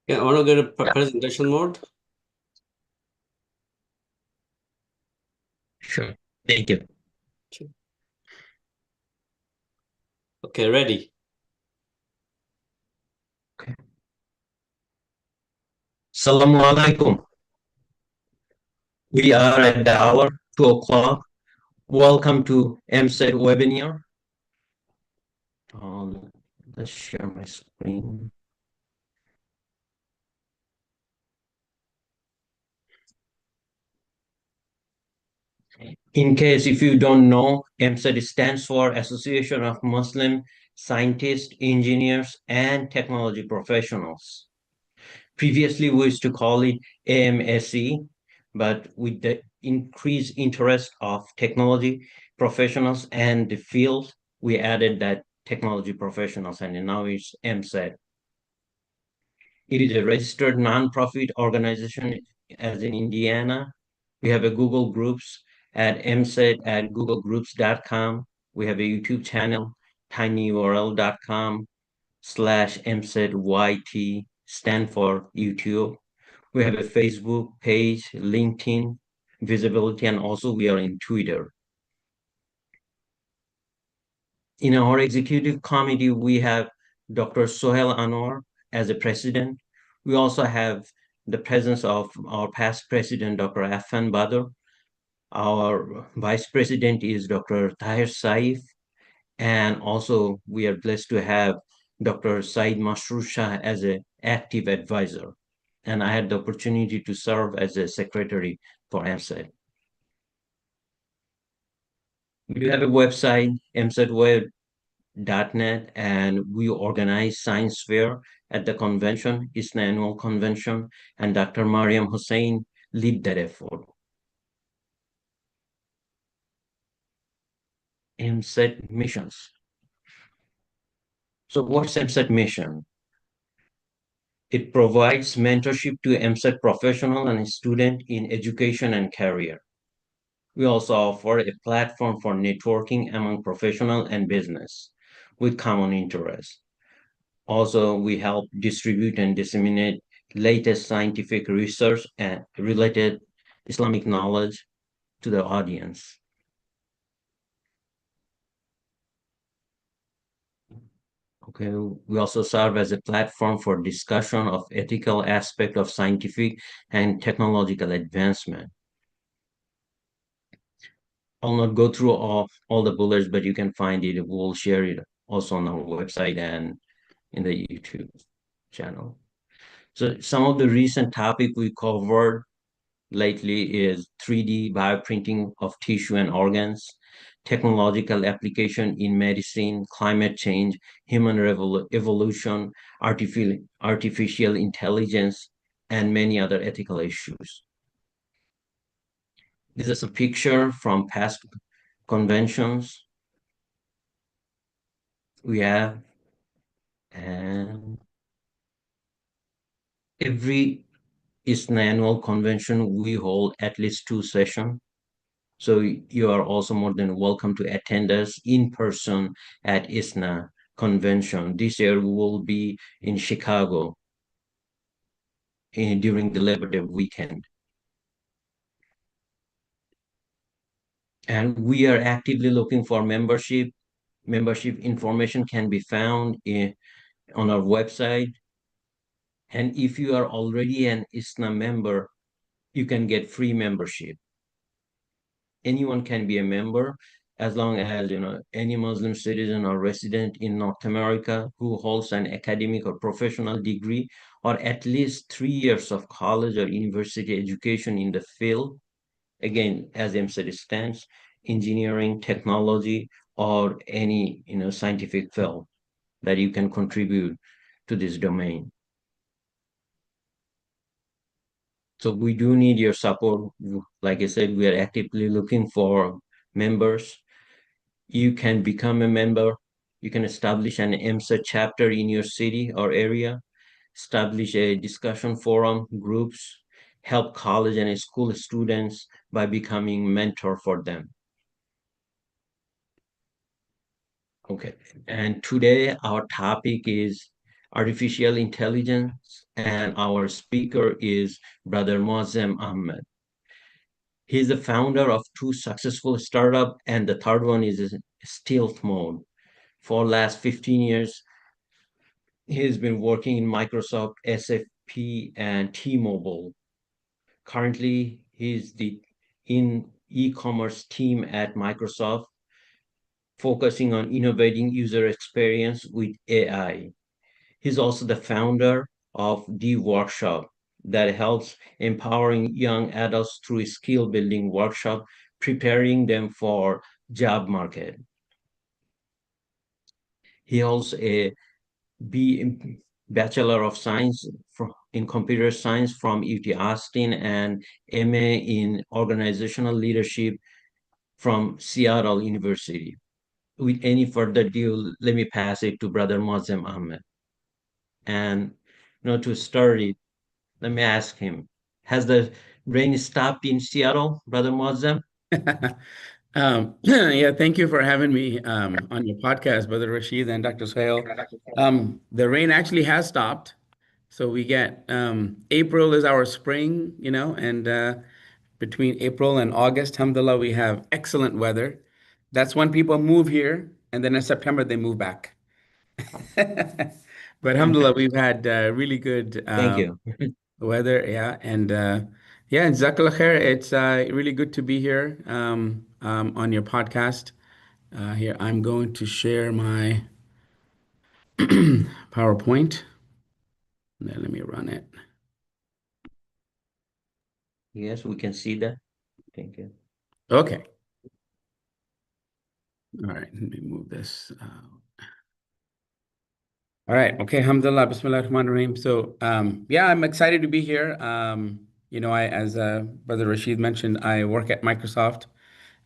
Yeah, I want to go to Yeah, presentation mode. sure. Thank you. Okay, ready. Okay. Assalamualaikum. We are at the hour 2 o'clock. Welcome to AMSET webinar. Let's share my screen. In case if you don't know, AMSET stands for Association of Muslim Scientists, Engineers, and Technology Professionals. Previously, we used to call it AMSE, but with the increased interest of technology professionals and the field, we added that technology professionals, and now it's AMSET. It is a registered nonprofit organization as in Indiana. We have a Google Groups at AMSET at googlegroups.com. We have a YouTube channel, tinyurl.com/AMSETYT, stand for YouTube. We have a Facebook page, LinkedIn, visibility, and also we are in Twitter. In our executive committee, we have Dr. Sohail Anwar as the president. We also have the presence of our past president, Dr. Affan Badr. Our vice president is Dr. Tahir Saif. And also we are blessed to have Dr. Said Masroor Shah as an active advisor. And I had the opportunity to serve as a secretary for AMSET. We do have a website, msetweb.net, and we organize science fair at the convention. It's an annual convention, and Dr. Mariam Hussein lead that effort. AMSET missions. So what's AMSET mission? It provides mentorship to AMSET professional and student in education and career. We also offer a platform for networking among professional and business with common interests. Also, we help distribute and disseminate latest scientific research and related Islamic knowledge to the audience. Okay, we also serve as a platform for discussion of ethical aspect of scientific and technological advancement. I'll not go through all the bullets, but you can find it. We'll share it also on our website and in the YouTube channel. So some of the recent topic we covered lately is 3D bioprinting of tissue and organs, technological application in medicine, climate change, human evolution, artificial intelligence, and many other ethical issues. This is a picture from past conventions we have, and every is an annual convention we hold at least 2 sessions. So you are also more than welcome to attend us in person at ISNA convention. This year we will be in Chicago during the Labor Day weekend. And we are actively looking for membership. Membership information can be found on our website. And if you are already an ISNA member, you can get free membership. Anyone can be a member as long as any Muslim citizen or resident in North America who holds an academic or professional degree or at least 3 years of college or university education in the field. Again, as AMSET stands, engineering, technology, or any scientific field that you can contribute to this domain. So we do need your support. Like I said, we are actively looking for members. You can become a member. You can establish an AMSA chapter in your city or area, establish a discussion forum, groups, help college and school students by becoming mentor for them. Okay, and today our topic is artificial intelligence, and our speaker is Brother Mozem Ahmed. He's the founder of two successful startups, and the third one is in stealth mode. For last 15 years, he's been working in Microsoft, SFP, and T-Mobile. Currently, he's the in e-commerce team at Microsoft, focusing on innovating user experience with AI. He's also the founder of the workshop that helps empowering young adults through skill building workshop, preparing them for job market. He holds a B Bachelor of Science in Computer Science from UT Austin and MA in Organizational Leadership from Seattle University. With any further ado, let me pass it to Brother Mozem Ahmed. And to start it, let me ask him, has the rain stopped in Seattle, Brother Mozem? Yeah, thank you for having me on your podcast, Brother Rashid and Dr. Sahel. The rain actually has stopped. So we get April is our spring, and between April and August, alhamdulillah, we have excellent weather. That's when people move here, and then in September they move back. But alhamdulillah, we've had really good Thank you. weather, yeah, and yeah, and Jazakallah khair. It's really good to be here on your podcast. Here, I'm going to share my PowerPoint. Then let me run it. Yes, we can see that. Thank you. Okay. All right, let me move this. All right. Okay. Alhamdulillah. Bismillah ar-Rahman ar-Rahim. So, yeah, I'm excited to be here. As Brother Rashid mentioned, I work at Microsoft.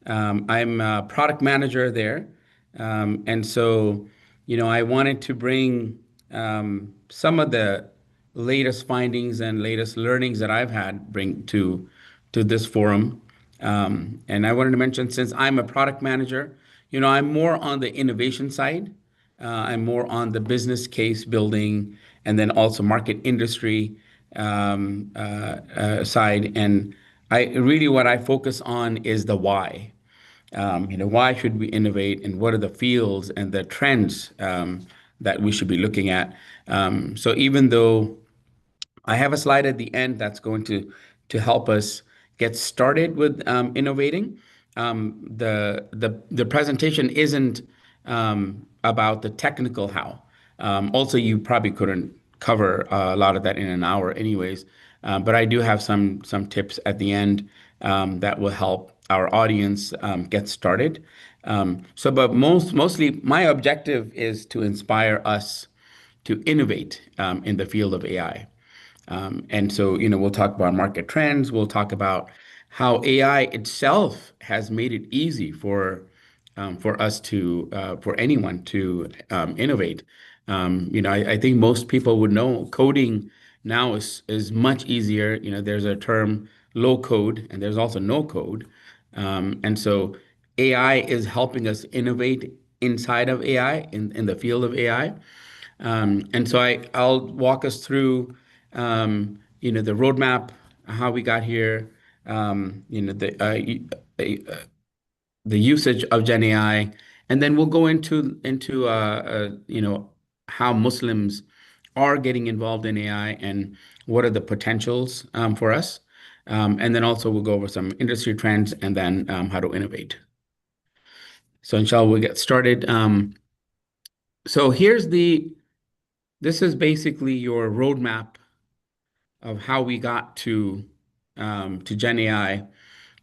I'm a product manager there. And so, I wanted to bring some of the latest findings and latest learnings that I've had bring to this forum. And I wanted to mention, since I'm a product manager, I'm more on the innovation side. I'm more on the business case building and then also market industry side. And what I focus on is the why. Why should we innovate and what are the fields and the trends that we should be looking at? So even though I have a slide at the end that's going to help us get started with innovating. The presentation isn't about the technical how. Also, you probably couldn't cover a lot of that in an hour, anyways. But I do have some tips at the end that will help our audience get started. But mostly, my objective is to inspire us to innovate in the field of AI. And so, we'll talk about market trends. We'll talk about how AI itself has made it easy for us for anyone to innovate. I think most people would know coding now is much easier. There's a term low code, and there's also no code. And so AI is helping us innovate inside of AI in the field of AI. And so I'll walk us through, the roadmap, how we got here, the usage of Gen AI, and then we'll go into how Muslims are getting involved in AI and what are the potentials for us. And then also we'll go over some industry trends and then how to innovate. So inshallah, we'll get started. So this is basically your roadmap of how we got to Gen AI.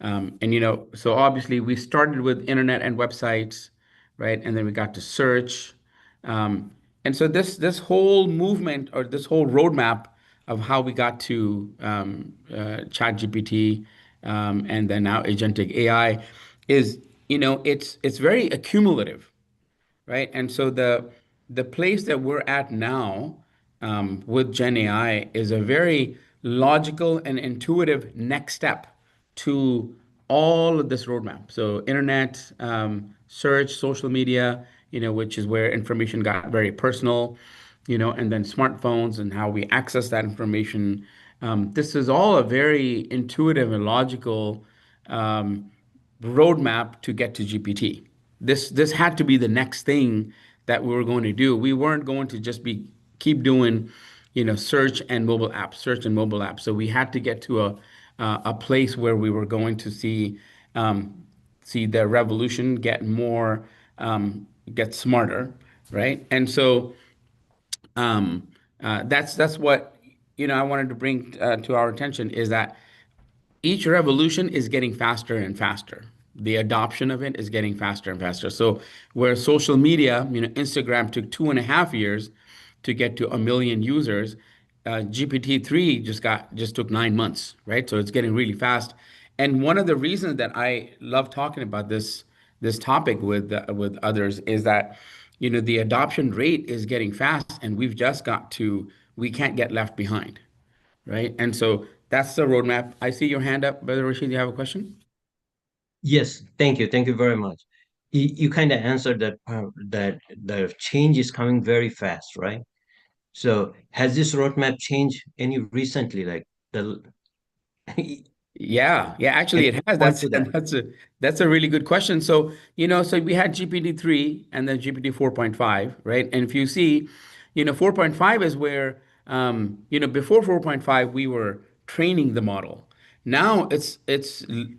So obviously we started with internet and websites, right? And then we got to search. And so this whole movement or this whole roadmap of how we got to ChatGPT and then now agentic AI is, it's very accumulative, right? And so the place that we're at now with Gen AI is a very logical and intuitive next step to all of this roadmap. So internet, search, social media, which is where information got very personal. and then smartphones and how we access that information. This is all a very intuitive and logical um, roadmap to get to GPT. This had to be the next thing that we were going to do. We weren't going to just be keep doing, search and mobile apps, search and mobile apps. So we had to get to a place where we were going to see the revolution get more, get smarter, right? And so that's what I wanted to bring to our attention is that each revolution is getting faster and faster. The adoption of it is getting faster and faster. So where social media, Instagram took 2.5 years to get to 1 million users, GPT-3 just took 9 months, right? So it's getting really fast. And one of the reasons that I love talking about this topic with others is that the adoption rate is getting fast, and we can't get left behind, right? And so that's the roadmap. I see your hand up, Brother Rashid. You have a question? Yes, thank you very much. You kind of answered that that the change is coming very fast, right? So has this roadmap changed any recently, like the Yeah, yeah, can actually you it has. point That's to that? that's a really good question. So, so we had GPT-3 and then GPT 4.5, right? And if you see, 4.5 is where before 4.5 we were training the model. Now it's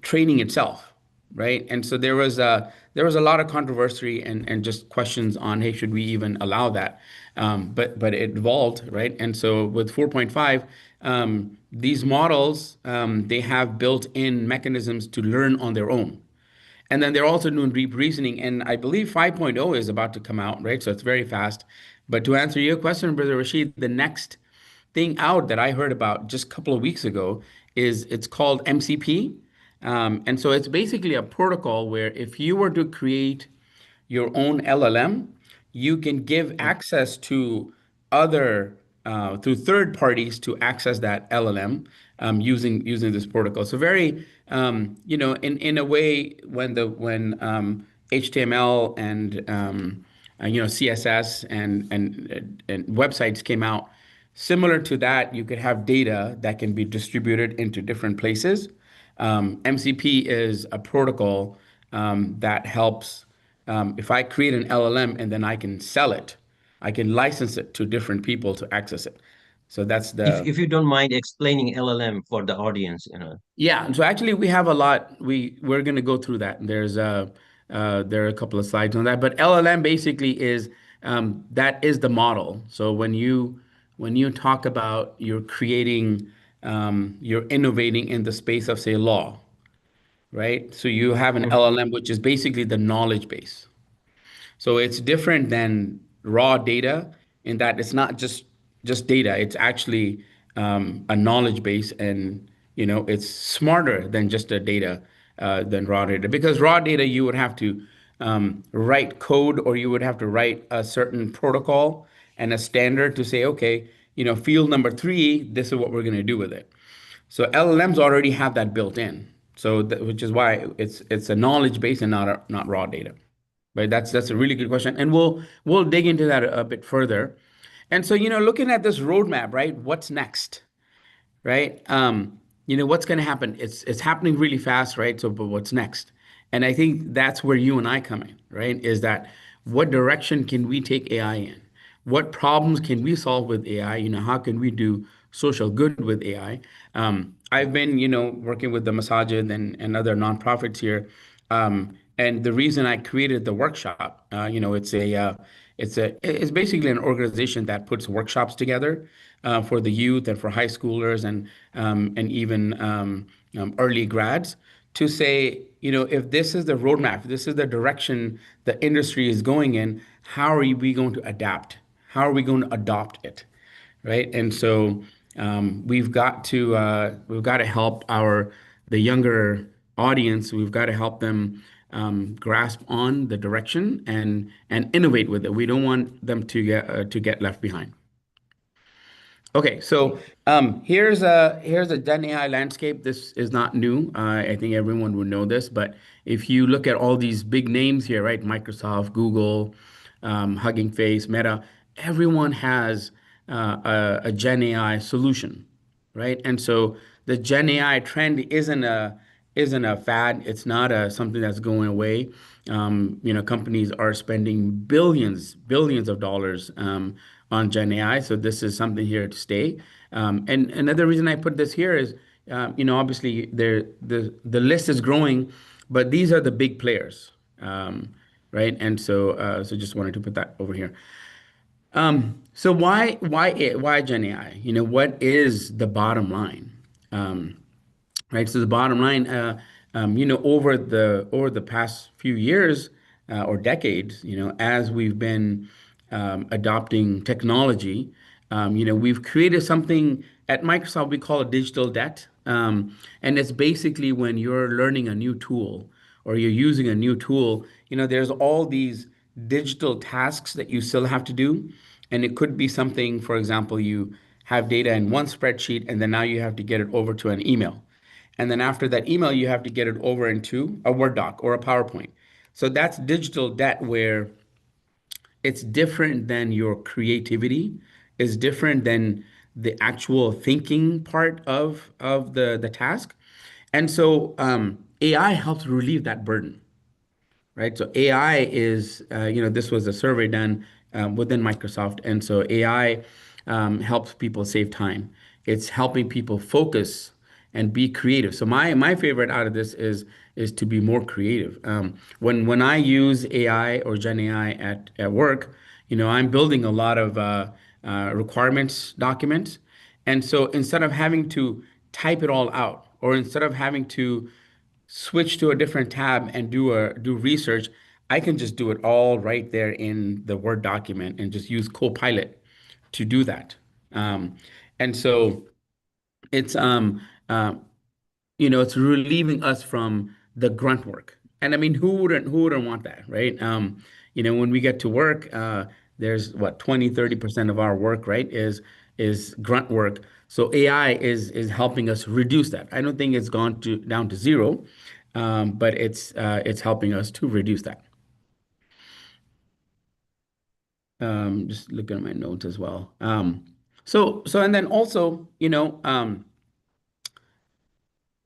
training itself, right? And so there was a lot of controversy and just questions on, hey, should we even allow that? But it evolved, right? And so with 4.5, these models, they have built-in mechanisms to learn on their own. And then they're also doing deep reasoning. And I believe 5.0 is about to come out, right? So it's very fast. But to answer your question, Brother Rashid, the next thing out that I heard about just a couple of weeks ago is it's called MCP. And so it's basically a protocol where if you were to create your own LLM, you can give access to other through third parties to access that LLM using this protocol. So very in a way when HTML and CSS and websites came out, similar to that, you could have data that can be distributed into different places. MCP is a protocol that helps. If I create an LLM and then I can sell it, I can license it to different people to access it. So that's the If you don't mind explaining LLM for the audience, yeah. So actually, we have a lot. We're going to go through that. There are a couple of slides on that. But LLM basically is that is the model. So when you talk about you're creating, you're innovating in the space of say law, right? So you have an Mhm. LLM, which is basically the knowledge base. So it's different than raw data in that it's not just data. It's actually a knowledge base, and it's smarter than just a data than raw data. Because raw data you would have to write code, or you would have to write a certain protocol and a standard to say, okay, field number three, this is what we're going to do with it. So LLMs already have that built in. So which is why it's a knowledge base and not raw data. Right? That's a really good question, and we'll dig into that a bit further. And so, looking at this roadmap, right? What's next? Right? What's going to happen? It's happening really fast, right? So, but what's next? And I think that's where you and I come in, right? Is that what direction can we take AI in? What problems can we solve with AI? How can we do social good with AI? I've been, working with the Masajid and other nonprofits here. And the reason I created the workshop, it's basically an organization that puts workshops together for the youth and for high schoolers and even early grads to say, if this is the roadmap, if this is the direction the industry is going in, how are we going to adapt? How are we going to adopt it? Right? And so we've got to help the younger audience. We've got to help them grasp on the direction and innovate with it. We don't want them to get left behind. Okay, so here's a Gen AI landscape. This is not new. I think everyone would know this, but if you look at all these big names here, right? Microsoft, Google, Hugging Face, Meta, everyone has a Gen AI solution, right? And so the Gen AI trend isn't a fad. It's not something that's going away. Companies are spending billions of dollars on Gen AI. So this is something here to stay. And another reason I put this here is, obviously the list is growing, but these are the big players, right? And so just wanted to put that over here. So why Gen AI? What is the bottom line? Um, right? So the bottom line, over the past few years or decades, as we've been adopting technology, we've created something at Microsoft we call a digital debt, and it's basically when you're learning a new tool or you're using a new tool, there's all these digital tasks that you still have to do, and it could be something, for example, you have data in one spreadsheet, and then now you have to get it over to an email. And then after that email, you have to get it over into a Word doc or a PowerPoint. So that's digital debt where it's different than your creativity, is different than the actual thinking part of the task. And so AI helps relieve that burden, right? So AI is, this was a survey done within Microsoft, and so AI helps people save time. It's helping people focus and be creative. So my favorite out of this is to be more creative. When I use AI or Gen AI at work, I'm building a lot of requirements documents, and so instead of having to type it all out, or instead of having to switch to a different tab and do research, I can just do it all right there in the Word document and just use Copilot to do that. Um, and so it's it's relieving us from the grunt work. And I mean, who wouldn't want that, right? When we get to work, there's what 20-30% of our work, right, is grunt work. So AI is helping us reduce that. I don't think it's gone to down to zero, but it's helping us to reduce that. Just looking at my notes as well. And then also,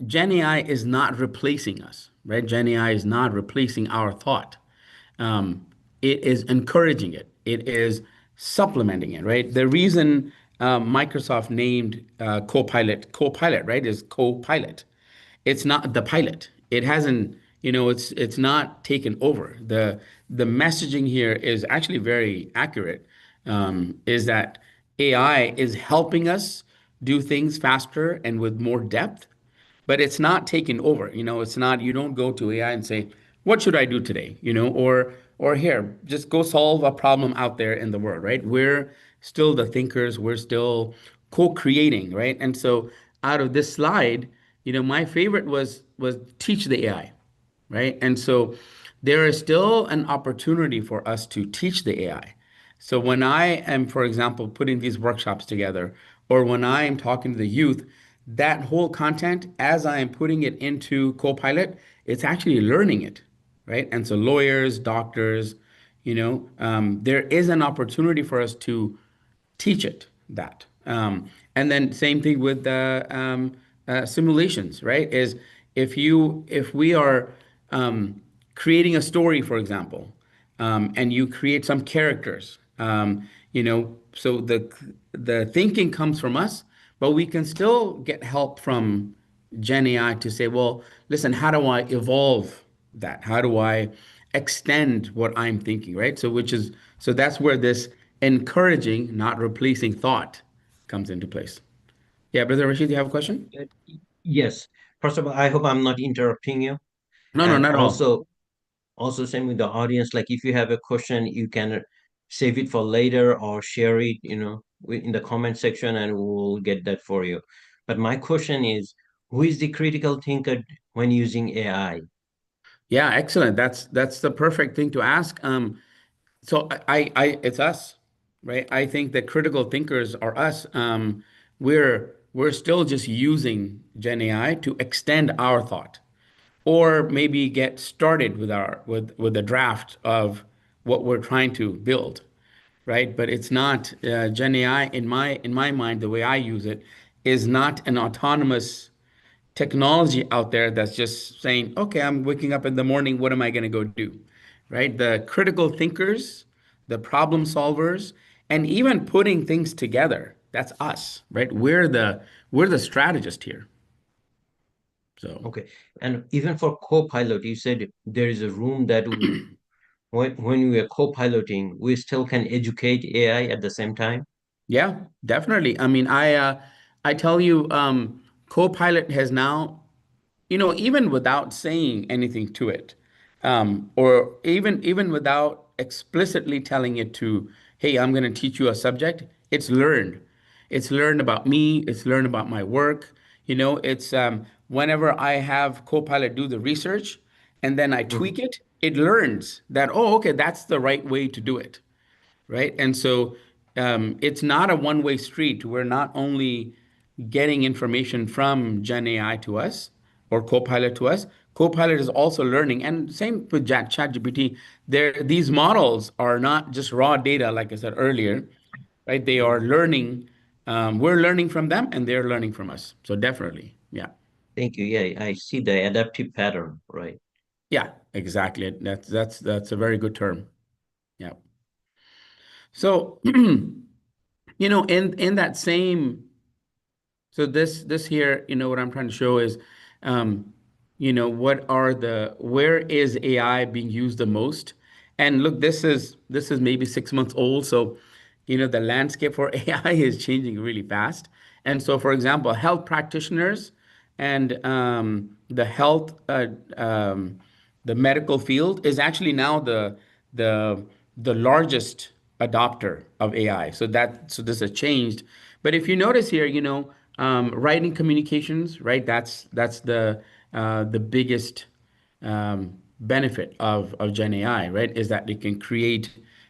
Gen AI is not replacing us, right? Gen AI is not replacing our thought. Um, it is encouraging it. It is supplementing it, right? The reason Microsoft named Copilot, right, is Copilot. It's not the pilot. It hasn't, it's not taken over. The messaging here is actually very accurate. Is that AI is helping us do things faster and with more depth, but it's not taking over. It's not, you don't go to AI and say, what should I do today? Or here, just go solve a problem out there in the world, right? We're still the thinkers, we're still co-creating, right? And so out of this slide, my favorite was teach the AI, right? And so there is still an opportunity for us to teach the AI. So when I am, for example, putting these workshops together, or when I am talking to the youth, that whole content, as I am putting it into Copilot, it's actually learning it, right? And so lawyers, doctors, there is an opportunity for us to teach it that. And then same thing with the simulations, right? Is if we are creating a story, for example, and you create some characters, so the thinking comes from us, but we can still get help from Gen AI to say, well, listen, how do I evolve that? How do I extend what I'm thinking, right? So that's where this encouraging, not replacing thought comes into place. Yeah, Brother Rashid, you have a question? Uh, Yes. First of all, I hope I'm not interrupting you. No, no, And not at all. also same with the audience. Like if you have a question, you can save it for later or share it, in the comment section, and we'll get that for you. But my question is, who is the critical thinker when using AI? Yeah, excellent. That's the perfect thing to ask. So it's us, right? I think the critical thinkers are us. We're still just using Gen AI to extend our thought, or maybe get started with the draft of what we're trying to build. right? But it's not Gen AI in my mind, the way I use it, is not an autonomous technology out there that's just saying, okay, I'm waking up in the morning, what am I going to go do? Right? The critical thinkers, the problem solvers, and even putting things together. That's us, right? We're the strategist here. So Okay. And even for co-pilot, you said there is a room that when we are co-piloting, we still can educate AI at the same time. yeah, definitely. I mean, I tell you, Copilot has now, even without saying anything to it, or even without explicitly telling it to, hey, I'm going to teach you a subject, it's learned. It's learned about me. It's learned about my work. It's whenever I have Copilot do the research and then I tweak Mhm. it, it learns that, oh, okay, that's the right way to do it, right? And so it's not a one-way street. We're not only getting information from Gen AI to us or Copilot to us. Copilot is also learning, and same with ChatGPT. These models are not just raw data, like I said earlier, right? They are Mhm. learning. We're learning from them, and they're learning from us. So definitely, yeah, Thank you. Yeah, I see the adaptive pattern, right? yeah, exactly. That's a very good term. Yeah. So in that same. So this here, what I'm trying to show is, um, where is AI being used the most? And look, this is maybe 6 months old, so the landscape for AI is changing really fast. And so, for example, health practitioners and the medical field is actually now the the largest adopter of AI. So this has changed. But if you notice here, writing communications, right? That's the biggest benefit of Gen AI, right? Is that it can create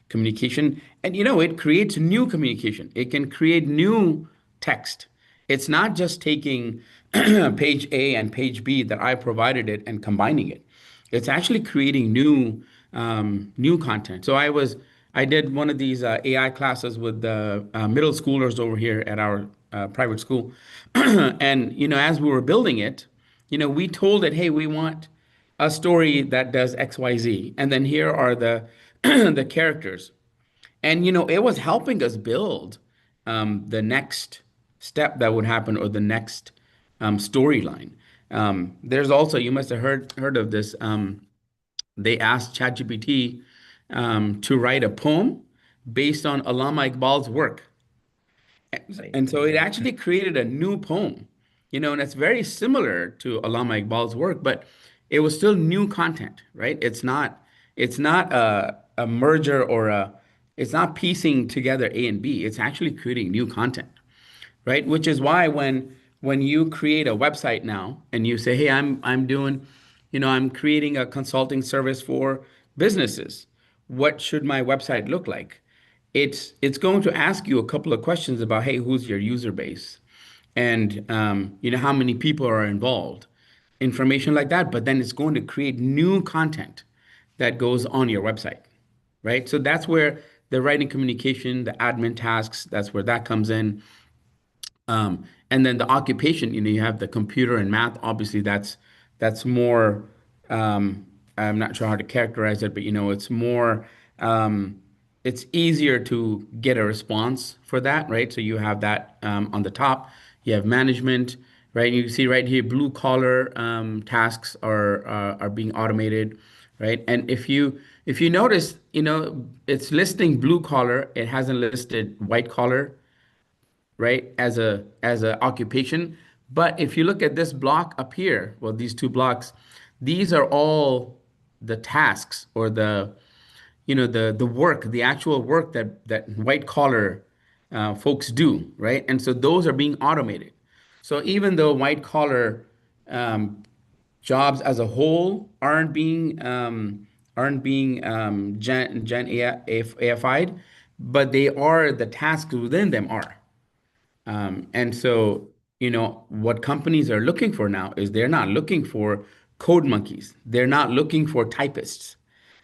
communication, and it creates new communication. It can create new text. It's not just taking page A and page B that I provided it and combining it. It's actually creating new content. So I did one of these AI classes with the middle schoolers over here at our private school, and as we were building it, we told it, hey, we want a story that does X, Y, Z, and then here are the the characters. And it was helping us build the next step that would happen, or the next storyline. There's also, you must have heard of this. They asked ChatGPT to write a poem based on Allama Iqbal's work. Right. And so it actually created a new poem, and it's very similar to Allama Iqbal's work, but it was still new content, right? It's not a merger, it's not piecing together A and B. It's actually creating new content, right? Which is why when you create a website now and you say, hey, I'm creating a consulting service for businesses. What should my website look like? It's going to ask you a couple of questions about, hey, who's your user base, and how many people are involved, information like that. But then it's going to create new content that goes on your website, right? So that's where the writing communication, the admin tasks, that's where that comes in. And then the occupation, you have the computer and math. Obviously, that's more. I'm not sure how to characterize it, but it's more. It's easier to get a response for that, right? So you have that on the top. You have management, right? You see right here, blue collar tasks are being automated, right? And if you notice, it's listing blue collar. It hasn't listed white collar, right, as a occupation. But if you look at this block up here, well, these two blocks, these are all the tasks, or the work, the actual work that white collar folks do, right? And so those are being automated. So even though white collar um, jobs as a whole aren't being Gen AI'd, but they are, the tasks within them are. And so, what companies are looking for now is, they're not looking for code monkeys. They're not looking for typists.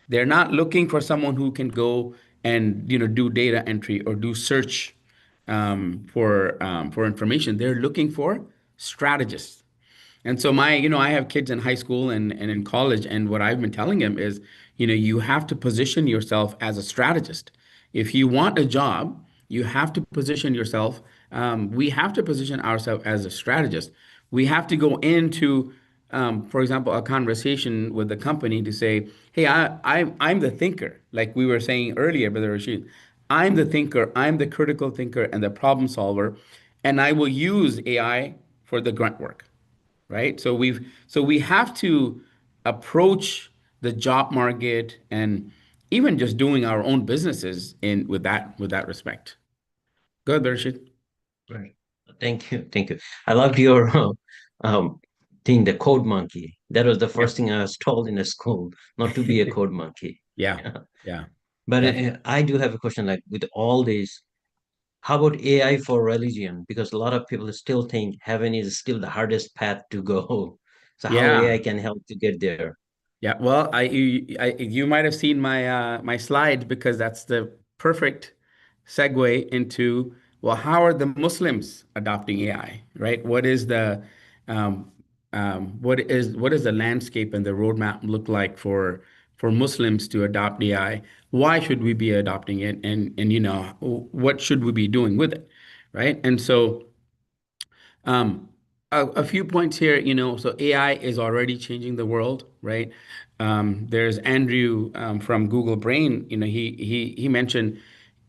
They're not looking for someone who can go and do data entry or do search for information. They're looking for strategists. And so I have kids in high school and in college, and what I've been telling them is, you have to position yourself as a strategist. If you want a job, you have to position yourself. We have to position ourselves as a strategist. We have to go into, for example, a conversation with the company to say, "Hey, I'm the thinker," like we were saying earlier, Brother Rashid. I'm the thinker. I'm the critical thinker and the problem solver, and I will use AI for the grunt work, right? So we have to approach the job market and even just doing our own businesses in with that respect. Go ahead, Bershit. Right. Thank you. Thank you. I loved your um, thing, the code monkey. That was the Yeah. first thing I was told in a school, not to be a code monkey. Yeah. Yeah. Yeah. But Definitely. I do have a question, like with all these, how about AI for religion? Because a lot of people still think heaven is still the hardest path to go. So how AI Yeah. can help to get there? Yeah, well, you might have seen my slide, because that's the perfect segue into, well, how are the Muslims adopting AI, right? Um, what is the landscape and the roadmap look like for Muslims to adopt AI? Why should we be adopting it, and what should we be doing with it, right? And so um, a few points here, so AI is already changing the world, right? There's Andrew from Google Brain, he mentioned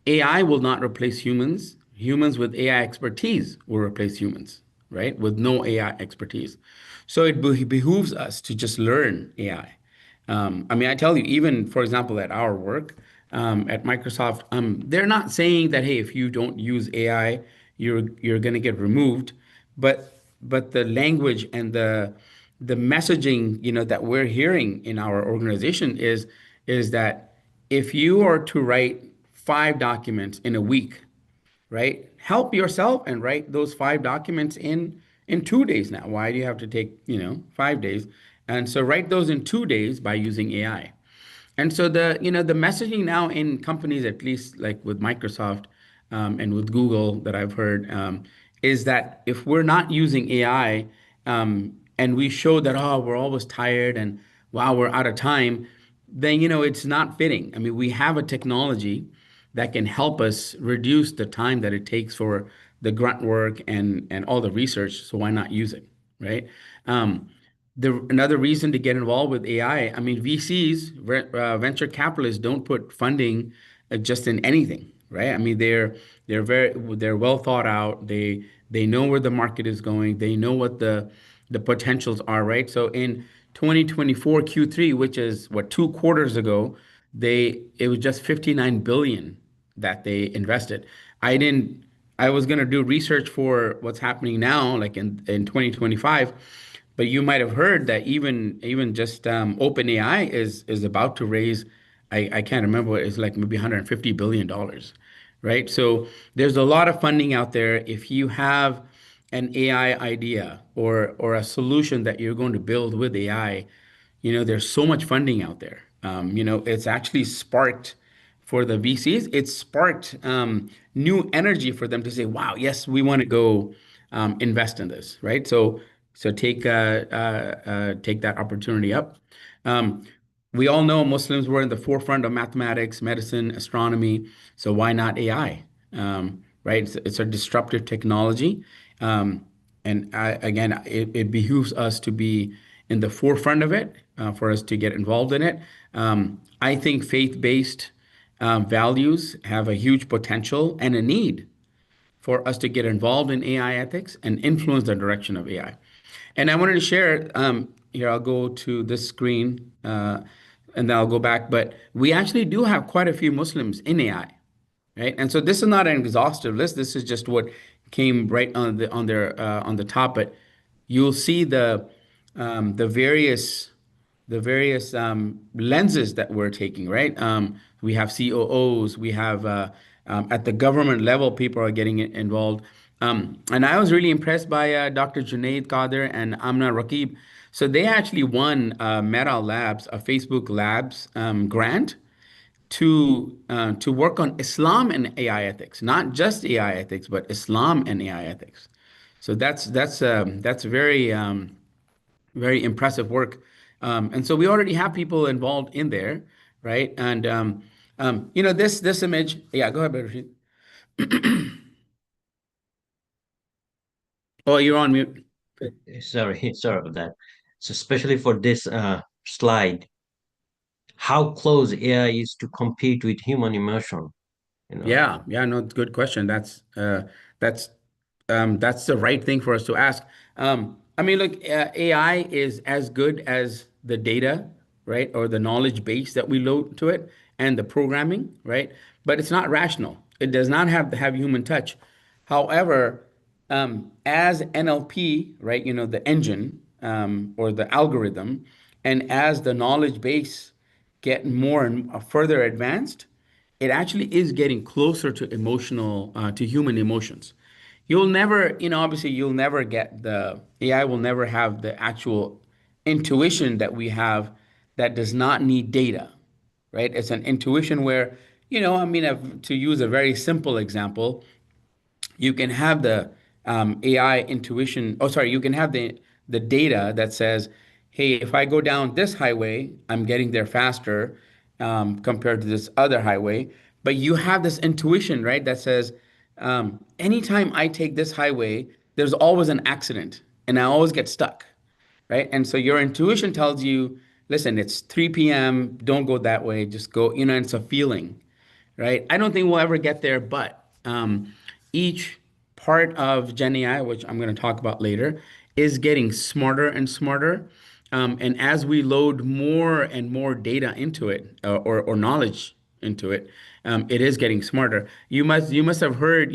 AI will not replace humans. Humans with AI expertise will replace humans, right? With no AI expertise. So it behooves us to just learn AI. I mean, I tell you, even for example, at our work at Microsoft, they're not saying that, hey, if you don't use AI, you're going to get removed, but the language and the messaging, that we're hearing in our organization is that if you are to write 5 documents in a week, right? Help yourself and write those 5 documents in 2 days now. Why do you have to take, 5 days? And so write those in 2 days by using AI. And so the messaging now in companies, at least like with Microsoft and with Google that I've heard, is that if we're not using AI, and we show that, oh, we're always tired and wow, we're out of time, then it's not fitting. I mean, we have a technology that can help us reduce the time that it takes for the grunt work and all the research. So why not use it, right? Um, Another reason to get involved with AI, I mean, VCs, venture capitalists, don't put funding just in anything, right? I mean, they're well thought out. They know where the market is going. They know what the potentials are, right? So in 2024 Q3, which is what, 2 quarters ago, it was just 59 billion that they invested. I didn't. I was going to do research for what's happening now, like in 2025, but you might have heard that even just OpenAI is about to raise, I can't remember what it's like, maybe 150 billion dollars, right? So there's a lot of funding out there. If you have an AI idea or a solution that you're going to build with AI, there's so much funding out there. It's actually sparked for the VCs. It's sparked new energy for them to say, "Wow, yes, we want to go invest in this," right? So take that opportunity up. Um, we all know Muslims were in the forefront of mathematics, medicine, astronomy. So why not AI? Right? It's a disruptive technology. And again, it behooves us to be in the forefront of it, for us to get involved in it. I think faith-based values have a huge potential and a need for us to get involved in AI ethics and influence the direction of AI. And I wanted to share here, I'll go to this screen and then I'll go back. But we actually do have quite a few Muslims in AI, right? And so this is not an exhaustive list. This is just what came right on the top. But you'll see the various lenses that we're taking, right? We have COOs, we have at the government level, people are getting involved. And I was really impressed by Dr. Junaid Qadir and Amna Raqib. So they actually won Meta Labs, a Facebook Labs grant, to work on Islam and AI ethics, not just AI ethics, but Islam and AI ethics. So that's very very impressive work. And so we already have people involved in there, right? And this image, yeah, go ahead, Rashid. Oh, you're on mute. Sorry, sorry about that. So especially for this slide, how close AI is to compete with human emotion, you know? Yeah, yeah, no, it's a good question. That's that's the right thing for us to ask. I mean, look, AI is as good as the data, right, or the knowledge base that we load to it and the programming, right? But it's not rational. It does not have human touch. However, as NLP, right, the engine or the algorithm, and as the knowledge base get more and further advanced, it actually is getting closer to to human emotions. You'll never, obviously you'll never get the AI will never have the actual intuition that we have that does not need data, right? It's an intuition where, I mean, to use a very simple example, you can have the AI intuition. Oh, sorry, you can have the data that says, "Hey, if I go down this highway, I'm getting there faster compared to this other highway." But you have this intuition, right, that says, "Anytime I take this highway, there's always an accident, and I always get stuck." Right? And so your intuition tells you, "Listen, it's 3 p.m. Don't go that way. Just go." It's a feeling, right? I don't think we'll ever get there, but each part of Gen AI, which I'm going to talk about later, is getting smarter and smarter. And as we load more and more data into it, or knowledge into it, it is getting smarter. You must have heard,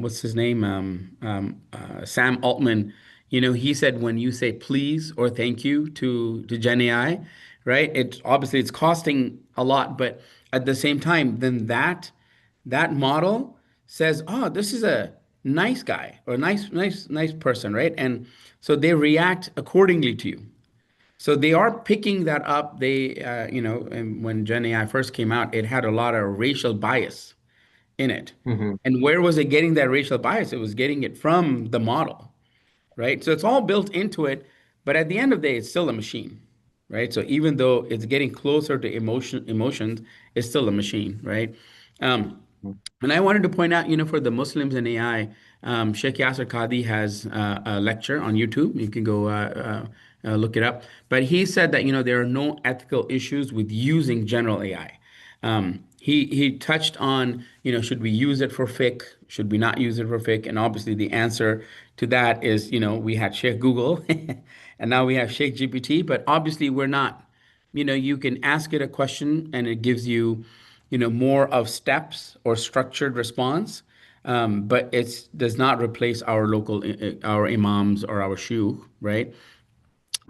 what's his name, Sam Altman. He said when you say please or thank you to Gen AI, right? It's costing a lot, but at the same time, then that model says, "Oh, this is a nice guy or nice person," right? And so they react accordingly to you. So they are picking that up. And when Gen AI first came out, it had a lot of racial bias in it. Hmm. And where was it getting that racial bias? It was getting it from the model, right? So it's all built into it, but at the end of the day, it's still a machine, right? So even though it's getting closer to emotions, it's still a machine, right? Um, and I wanted to point out, for the Muslims and AI, Sheikh Yasser Qadhi has a lecture on YouTube. You can go look it up. But he said that, there are no ethical issues with using general AI. He touched on, should we use it for fiqh? Should we not use it for fiqh? And obviously the answer to that is, we had Sheikh Google and now we have Sheikh GPT, but obviously we're not. You can ask it a question and it gives you, more of steps or structured response. But it does not replace our our imams or our shuyukh, right?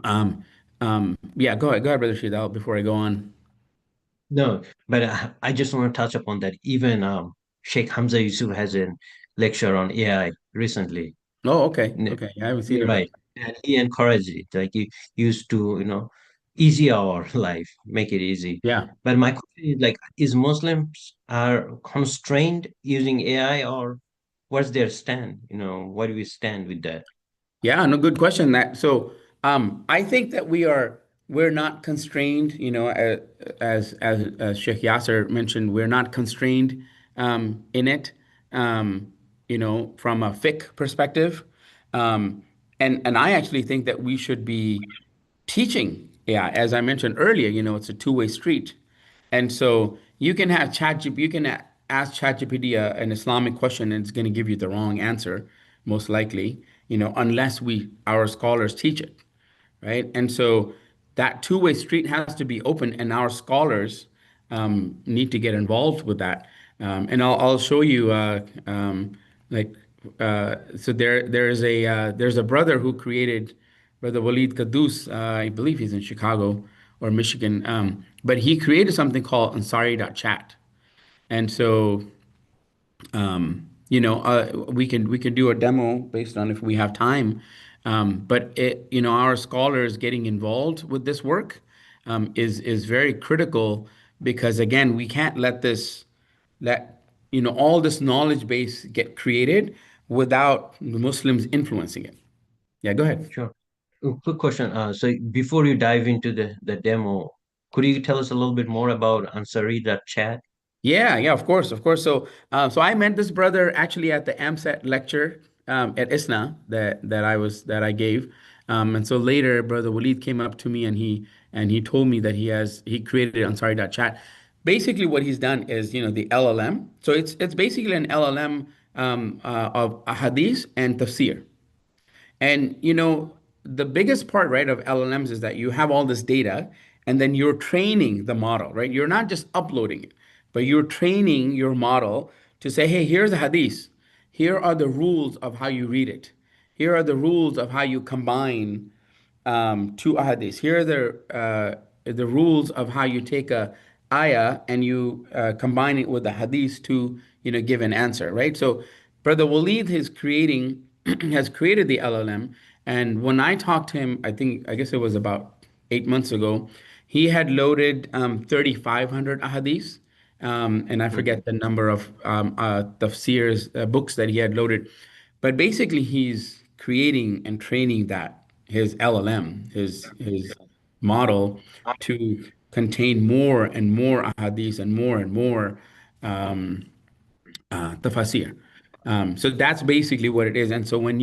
Um, yeah, go ahead, Brother Shidal, before I go on. No, but I just want to touch upon that. Even Sheikh Hamza Yusuf has a lecture on AI recently. Oh, okay, N- okay. I haven't seen You're it, but right. And he encouraged it. Like he used to, easy our life, make it easy. yeah. But my question is like, is Muslims are constrained using AI or what's their stand? Where do we stand with that? Yeah, no, good question. I think that we're not constrained. As Sheikh Yasser mentioned, we're not constrained in it. From a fiqh perspective, um, and I actually think that we should be teaching AI. As I mentioned earlier, it's a two-way street. And so you can have you can ask ChatGPT an Islamic question and it's going to give you the wrong answer, most likely, unless our scholars teach it, right? And so that two-way street has to be open, and our scholars need to get involved with that. And I'll show you, like, so there's a brother who created Brother Walid Kadus. I believe he's in Chicago or Michigan, but he created something called Ansari.chat. And so we can do a demo based on if we have time. But our scholars getting involved with this work, is very critical because again, we can't let all this knowledge base get created without the Muslims influencing it. Yeah, go ahead. Sure. Quick question. So before you dive into the demo, could you tell us a little bit more about Ansari.chat? Yeah, yeah, of course, of course. So I met this brother actually at the AMSET lecture at ISNA that I gave, and so later, brother Walid came up to me and he told me that he created Ansari.chat. Basically, what he's done is the LLM. So it's basically an LLM of hadith and tafsir. And the biggest part, right, of LLMs is that you have all this data and then you're training the model, right? You're not just uploading it, but you're training your model to say, hey, here's a hadith. Here are the rules of how you read it. Here are the rules of how you combine two ahadith. Here are the rules of how you take a ayah and you combine it with the hadith to give an answer, right? So Brother Walid is creating has created the LLM, and when I talked to him, I guess it was about 8 months ago, he had loaded 3,500 ahadith. And I Mhm. forget the number of tafsirs books that he had loaded, but basically he's creating and training that his LLM, his model to contain more and more ahadith and more um, tafasir. So that's basically what it is. And so and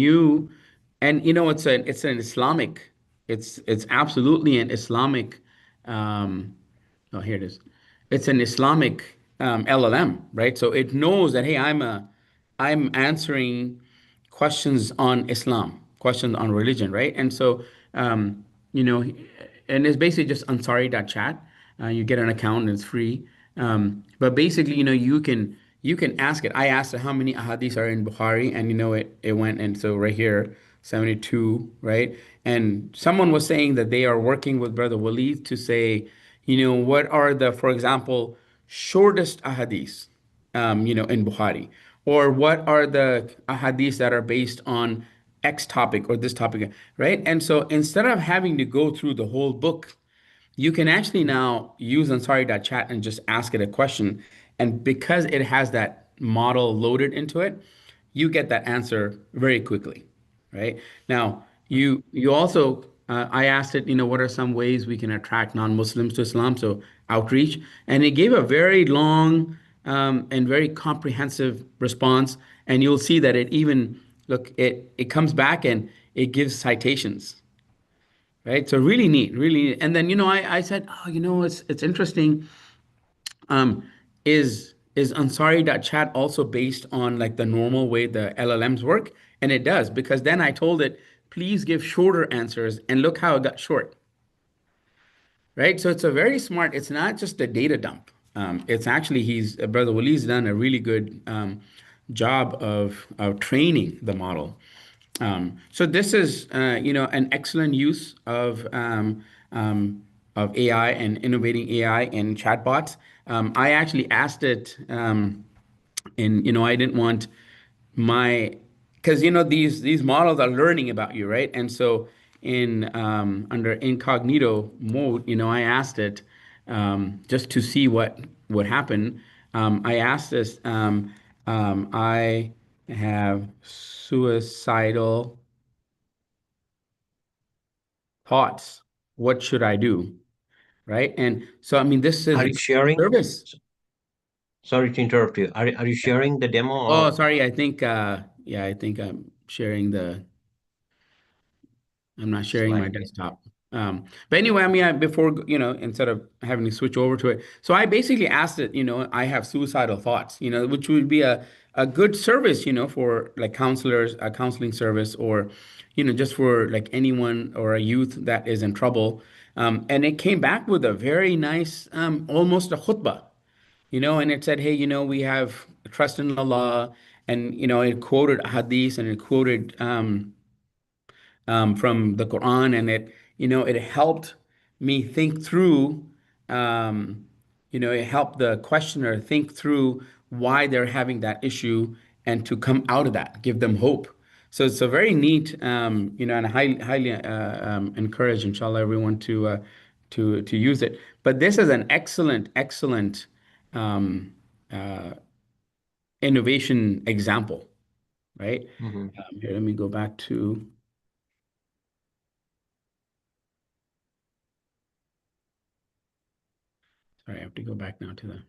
it's an Islamic, it's absolutely an Islamic. Um, oh, here it is. It's an Islamic LLM, right? So it knows that hey, I'm answering questions on Islam, questions on religion, right? And so you know, and it's basically just ansari.chat. You get an account and it's free. But basically, you can ask it. I asked it how many ahadith are in Bukhari, and it went, and so right here, 72, right? And someone was saying that they are working with Brother Walid to say, what are the, for example, shortest ahadith, in Bukhari, or what are the ahadiths that are based on X topic or this topic, right? And so instead of having to go through the whole book, you can actually now use Ansari.chat and just ask it a question. And because it has that model loaded into it, you get that answer very quickly, right? Now, you also, I asked it, what are some ways we can attract non-Muslims to Islam? So outreach, and it gave a very long and very comprehensive response. And you'll see that it even look it comes back and it gives citations, right? So really neat, really neat. And then I said, oh, it's interesting. Um, is Ansari.chat also based on like the normal way the LLMs work? And it does, because then I told it, please give shorter answers, and look how it got short, right? So it's a very smart. It's not just a data dump. It's actually he's Brother Wali's done a really good job of training the model. So this is an excellent use of AI and innovating AI in chatbots. I actually asked it, and I didn't want my because these models are learning about you, right? And so in under incognito mode, I asked it just to see what would happen. I asked this. I have suicidal thoughts. What should I do? Right? And so, I mean, this is Are a you sharing? service. Sorry to interrupt you. Are you sharing the demo Oh, or sorry. I think, yeah, I think I'm sharing I'm not sharing my slide? desktop. But anyway, I mean, before, instead of having to switch over to it, so I basically asked it, I have suicidal thoughts, which would be a good service, for like counselors, a counseling service, or, just for like anyone or a youth that is in trouble. And it came back with a very nice, almost a khutbah, and it said, hey, we have trust in Allah. And, it quoted hadith and it quoted, from the Quran, and it helped me think through. Um, it helped the questioner think through why they're having that issue and to come out of that, give them hope. So it's a very neat, and I highly encourage, inshallah, everyone to use it. But this is an excellent um, uh, innovation example, right? Mhm. Here, let me go back to. Sorry, I have to go back now to the.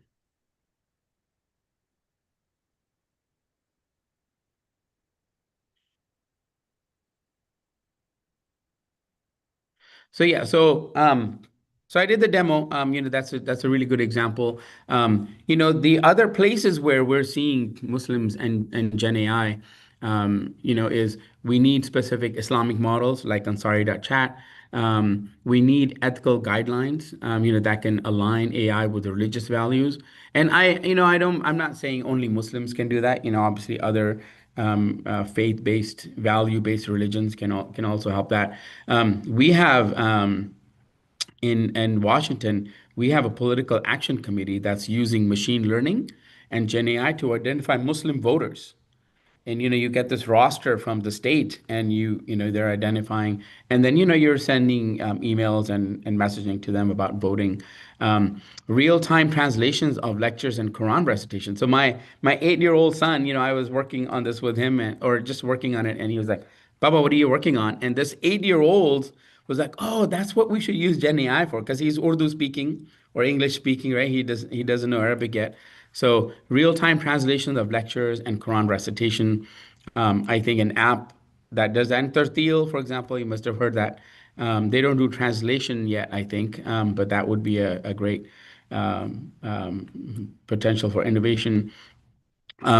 So yeah, so I did the demo. That's a really good example. The other places where we're seeing Muslims and Gen AI, is we need specific Islamic models like Ansari.chat. We need ethical guidelines, that can align AI with religious values. And I'm not saying only Muslims can do that. Obviously other faith-based, value-based religions can also help that. We have in Washington, we have a political action committee that's using machine learning and Gen AI to identify Muslim voters. And you get this roster from the state, and they're identifying, and then you're sending emails and messaging to them about voting. Real-time translations of lectures and Quran recitation. So my 8-year-old son, I was working on this with him, or just working on it, and he was like, Baba, what are you working on? And this 8-year-old was like, oh, that's what we should use Gen AI for, because he's Urdu speaking or English speaking, right? He doesn't know Arabic yet. So real-time translations of lectures and Quran recitation. I think an app that does that. And Tertil, for example, you must have heard that. They don't do translation yet, I think, but that would be a great potential for innovation.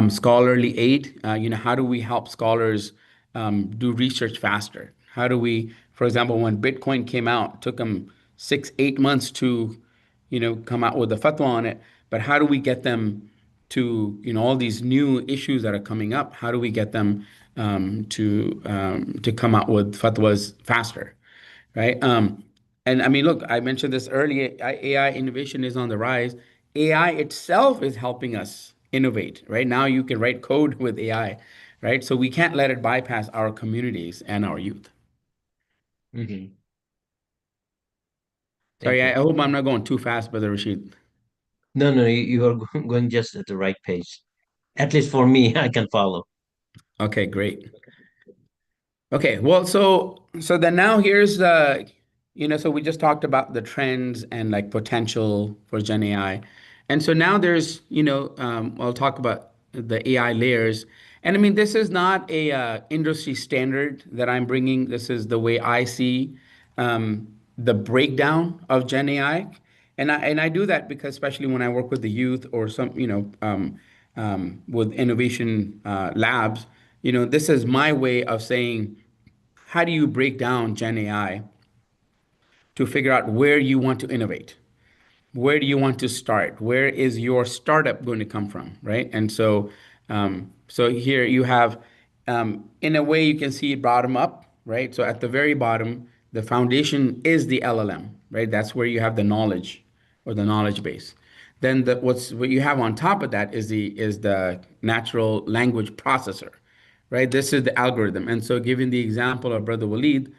Scholarly aid, how do we help scholars do research faster? How do we, for example, when Bitcoin came out, it took them 6, 8 months to, come out with a fatwa on it. But how do we get them to, all these new issues that are coming up? How do we get them to come out with fatwas faster? Right? And I mean, look, I mentioned this earlier. AI innovation is on the rise. AI itself is helping us innovate. Right now, you can write code with AI, right? So we can't let it bypass our communities and our youth. Mhm. Sorry, Thank I you. hope I'm not going too fast, Brother Rashid. No, no, you are going just at the right pace. At least for me, I can follow. Okay, great. Okay, well, so then now here's the, so we just talked about the trends and like potential for Gen AI. And so now there's, I'll talk about the AI layers. And I mean, this is not a industry standard that I'm bringing. This is the way I see the breakdown of Gen AI. And I do that because especially when I work with the youth or some, with innovation labs, this is my way of saying, how do you break down Gen AI to figure out where you want to innovate? Where do you want to start? Where is your startup going to come from, right? And so here you have, in a way, you can see it bottom up, right? So at the very bottom, the foundation is the LLM, right? That's where you have the knowledge or the knowledge base. Then what you have on top of that is the natural language processor, right? This is the algorithm. And so, giving the example of Brother Walid,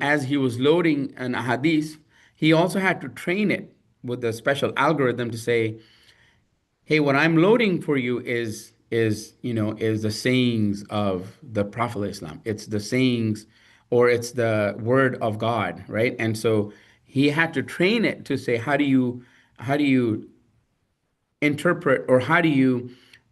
as he was loading an hadith, he also had to train it with a special algorithm to say, hey, what I'm loading for you is the sayings of the Prophet Islam. It's the sayings, or it's the word of God, right? And so he had to train it to say, how do you interpret, or how do you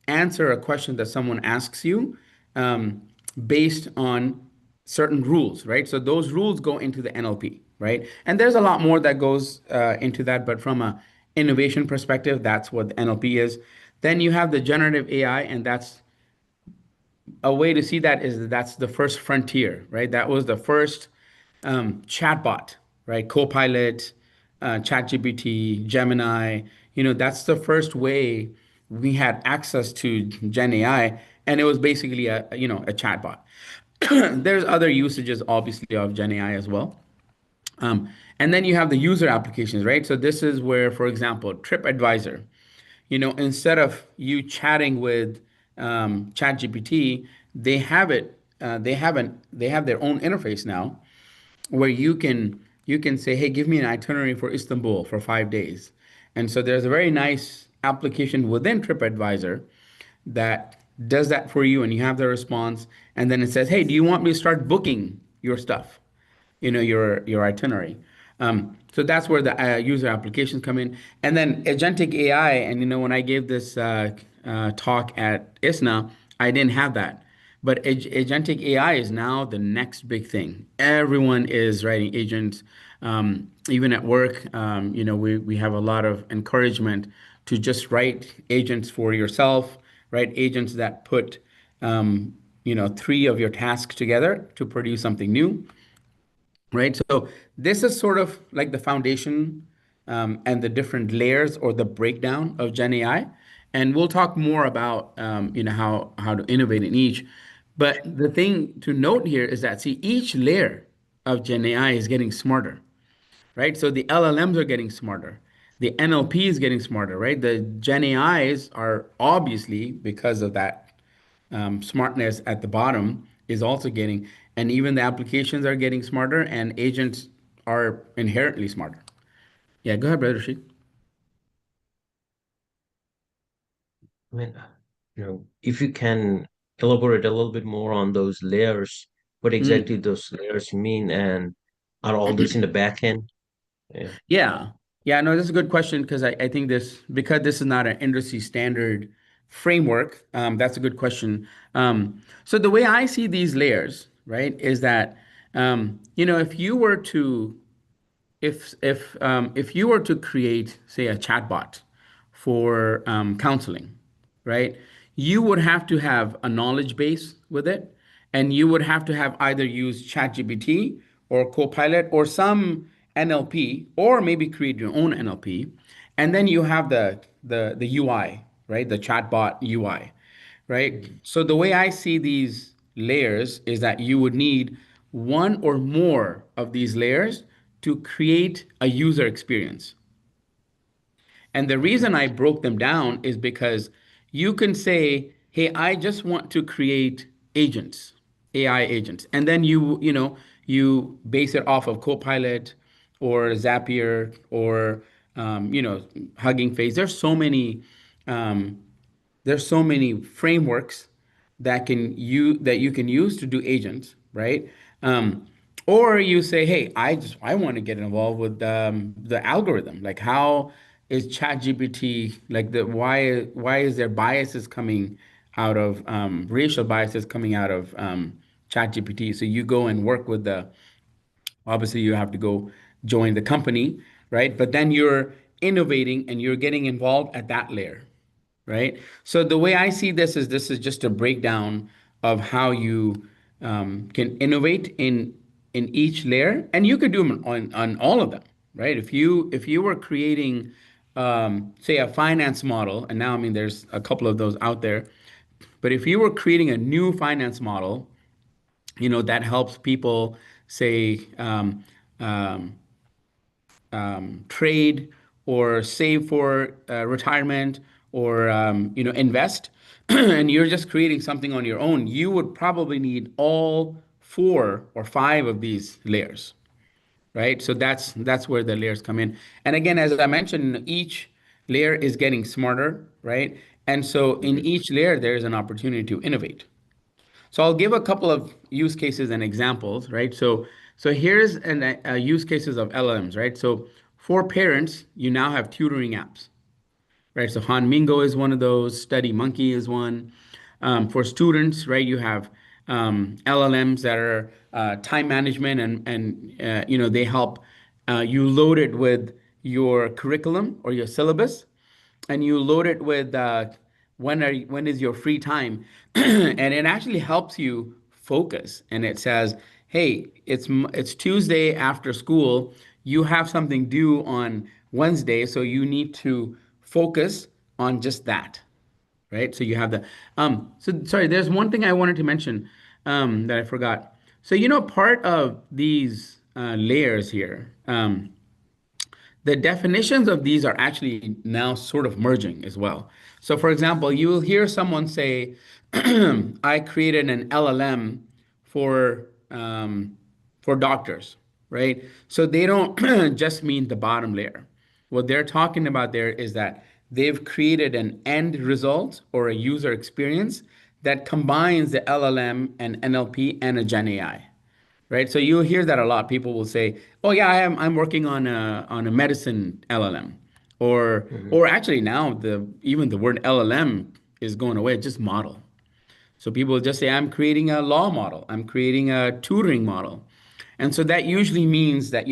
answer a question that someone asks you um, based on certain rules, right? So those rules go into the NLP, right? And there's a lot more that goes into that, but from a innovation perspective, that's what the NLP is. Then you have the generative AI, and that's a way to see that is that that's the first frontier, right? That was the first chatbot, right? Copilot, ChatGPT, Gemini. That's the first way we had access to Gen AI, and it was basically a chatbot. There's other usages, obviously, of Gen AI as well. Um, and then you have the user applications, right? So this is where, for example, TripAdvisor, instead of you chatting with ChatGPT, they have their own interface now where you can you can say, hey, give me an itinerary for Istanbul for 5 days. And so there's a very nice application within TripAdvisor that does that for you, and you have the response. And then it says, hey, do you want me to start booking your stuff? Your itinerary. So that's where the user applications come in, and then agentic AI. And when I gave this talk at ISNA, I didn't have that, but agentic AI is now the next big thing. Everyone is writing agents. Even at work, we have a lot of encouragement to just write agents for yourself, write agents that put three of your tasks together to produce something new, right? So this is sort of like the foundation, and the different layers or the breakdown of Gen AI. And we'll talk more about how to innovate in each. But the thing to note here is that, see, each layer of Gen AI is getting smarter, right? So the LLMs are getting smarter. The NLP is getting smarter, right? The Gen AIs are obviously, because of that smartness at the bottom, is also getting, and even the applications are getting smarter, and agents are inherently smarter. Yeah, go ahead, Brother Rashid. I mean, if you can elaborate a little bit more on those layers, what exactly Mm. those layers mean, and are all this in the back end? Yeah. Yeah. Yeah, no, that's a good question, because I think because this is not an industry standard framework, that's a good question. So the way I see these layers, right, is that, if you were to if you were to create, say, a chatbot for counseling, right? You would have to have a knowledge base with it, and you would have to have either use ChatGPT or Copilot or some NLP, or maybe create your own NLP, and then you have the UI, right? The chatbot UI, right? So the way I see these layers is that you would need one or more of these layers to create a user experience. And the Okay. reason I broke them down is because you can say, hey, I just want to create agents, AI agents. And then you base it off of Copilot or Zapier or, Hugging Face. Um, there's so many frameworks that you can use to do agents, right? Or you say, hey, I want to get involved with the algorithm. Like, how is ChatGPT, like, why is there biases coming out of racial biases coming out of ChatGPT? So you go and work with the obviously you have to go join the company, right? But then you're innovating and you're getting involved at that layer, right? So the way I see this is just a breakdown of how you can innovate in each layer, and you could do them on all of them, right? If you were creating, say, a finance model, and now, I mean, there's a couple of those out there, but if you were creating a new finance model, that helps people, say, um, trade or save for retirement, or invest, and you're just creating something on your own, you would probably need all four or five of these layers, right? So that's where the layers come in. And again, as I mentioned, each layer is getting smarter, right? And so in Mhm. each layer, there is an opportunity to innovate. So I'll give a couple of use cases and examples, right? So here's use cases of LLMs, right? So for parents, you now have tutoring apps, right? So Hanmingo is one of those. Study Monkey is one. For students, right, you have LLMs that are time management, and they help you load it with your curriculum or your syllabus, and you load it with when is your free time, and it actually helps you focus. And it says, hey, it's Tuesday after school. You have something due on Wednesday, so you need to focus on just that, right? So you have the so sorry, there's one thing I wanted to mention that I forgot. So part of these layers here, the definitions of these are actually now sort of merging as well. So, for example, you will hear someone say, I created an LLM for doctors, right? So they don't just mean the bottom layer. What they're talking about there is that they've created an end result or a user experience that combines the LLM and NLP and a Gen AI, right? So you hear that a lot. People will say, "Oh yeah, I'm working on a medicine LLM," or actually now the even the word LLM is going away. It's just model. So people will just say, "I'm creating a law model. I'm creating a tutoring model," and so that usually means that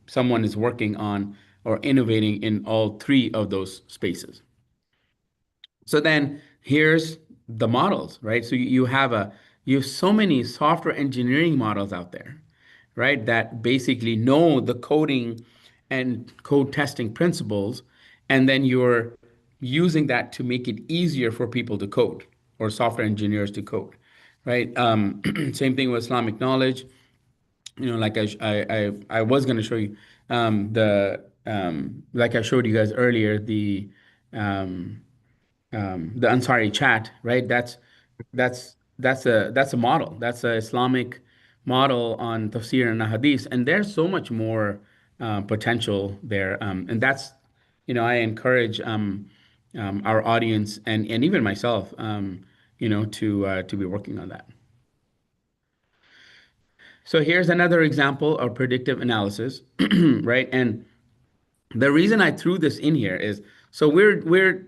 someone is working on or innovating in all three of those spaces. So then here's the models, right? So you have so many software engineering models out there, right? That basically know the coding and code testing principles, and then you're using that to make it easier for people to code or software engineers to code, right? Same thing with Islamic knowledge. Like I was going to show you like I showed you guys earlier, um, the Ansari chat, right? That's a model. That's a Islamic model on tafsir and hadith, and there's so much more potential there. And that's, I encourage our audience and even myself, to be working on that. So here's another example of predictive analysis, right? And the reason I threw this in here is so we're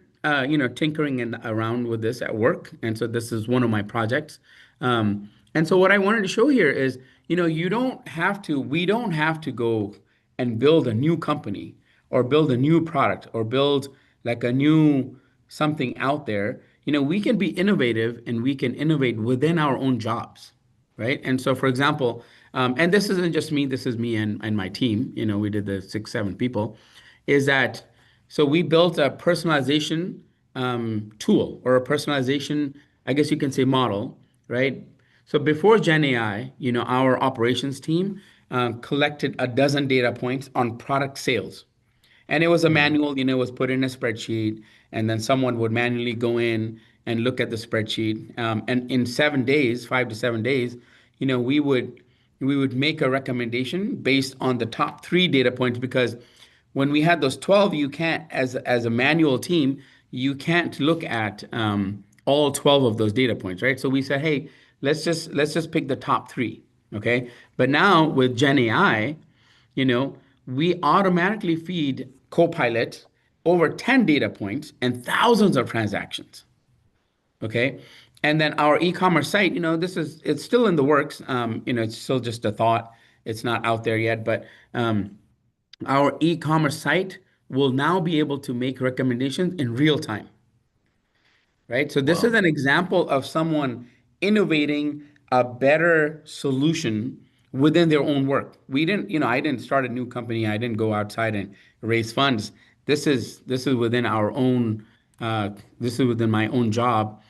tinkering and around with this at work, and so this is one of my projects. And so what I wanted to show here is, we don't have to go and build a new company or build a new product or build like a new something out there. We can be innovative and we can innovate within our own jobs, right? And so, for example, and this isn't just me, this is me and my team, we did the 6, 7 people, is that so we built a personalization tool or a personalization, I guess you can say model, right? So before Gen AI, our operations team collected a dozen data points on product sales. And it was a Mhm. manual, it was put in a spreadsheet, and then someone would manually go in and look at the spreadsheet. And in 7 days, 5 to 7 days, we would make a recommendation based on the top three data points because when we had those 12, you can't, as a manual team, you can't look at all 12 of those data points, right? So we said, hey, let's just pick the top three, okay? But now with Gen AI, you know, we automatically feed Copilot over 10 data points and thousands of transactions. Okay. And then our e-commerce site, it's still in the works. It's still just a thought. It's not out there yet, but our e-commerce site will now be able to make recommendations in real time, right? So this is Wow. an example of someone innovating a better solution within their own work. I didn't start a new company. I didn't go outside and raise funds. This is within our own. This is within my own job,